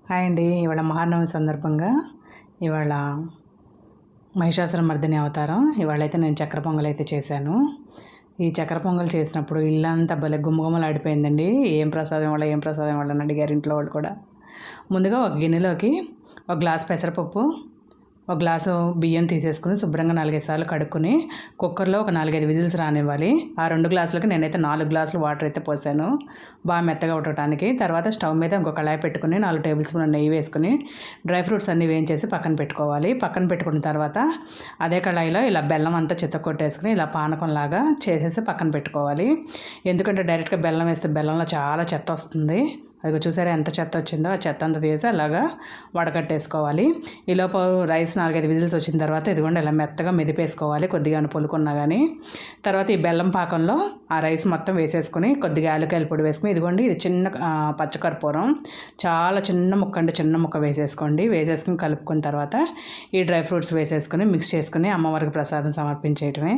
Hi అండి. ఇవాళ మహానవమి సందర్భంగా ఇవాళ మహిషాసురమర్దిని అవతారం. ఇవాళైతే నేను చక్కెర పొంగల్ అయితే చేశాను. ఈ చక్కెర పొంగల్ చేసినప్పుడు ఇల్లంతా భలే గుమగుమలాడిపోయిందండి. ఏం ప్రసాదం వాళ్ళని అడిగారు ఇంట్లో వాళ్ళు కూడా. ముందుగా ఒక గిన్నెలోకి ఒక గ్లాస్ పెసరపప్పు, ఒక గ్లాసు బియ్యం తీసేసుకుని శుభ్రంగా 4-5 సార్లు కడుక్కొని కుక్కర్లో ఒక 4-5 విజిల్స్ రానివ్వాలి. ఆ 2 గ్లాసులకి నేనైతే 4 గ్లాసులు వాటర్ అయితే పోసాను బాగా మెత్తగా ఉడకడానికి. తర్వాత స్టవ్ మీద ఇంకో కళాయి పెట్టుకుని 4 టేబుల్ స్పూన్ నెయ్యి వేసుకుని డ్రై ఫ్రూట్స్ అన్నీ వేయించేసి పక్కన పెట్టుకోవాలి. పక్కన పెట్టుకున్న తర్వాత అదే కళాయిలో ఇలా బెల్లం అంతా చితక్కొట్టేసుకుని ఇలా పానకంలాగా చేసేసి పక్కన పెట్టుకోవాలి. ఎందుకంటే డైరెక్ట్గా బెల్లం వేస్తే బెల్లంలో చాలా చెత్త వస్తుంది. అది చూసారా ఎంత చెత్త వచ్చిందో, ఆ చెత్త అంతా తీసి అలాగా వడకట్టేసుకోవాలి. ఈలోపు రైస్ 4-5 విజిల్స్ వచ్చిన తర్వాత ఇదిగోండి ఇలా మెత్తగా మెదిపేసుకోవాలి, కొద్దిగా పొలుకున్నా కానీ. తర్వాత ఈ బెల్లం పాకంలో ఆ రైస్ మొత్తం వేసేసుకుని కొద్దిగా యాలక్కాయల పొడి వేసుకుని ఇదిగోండి ఇది చిన్న పచ్చకర్పూరం చాలా చిన్న ముక్క అంటే చిన్న ముక్క వేసేసుకోండి. వేసేసుకుని కలుపుకున్న తర్వాత ఈ డ్రై ఫ్రూట్స్ వేసేసుకుని మిక్స్ చేసుకుని అమ్మవారికి ప్రసాదం సమర్పించేయటమే.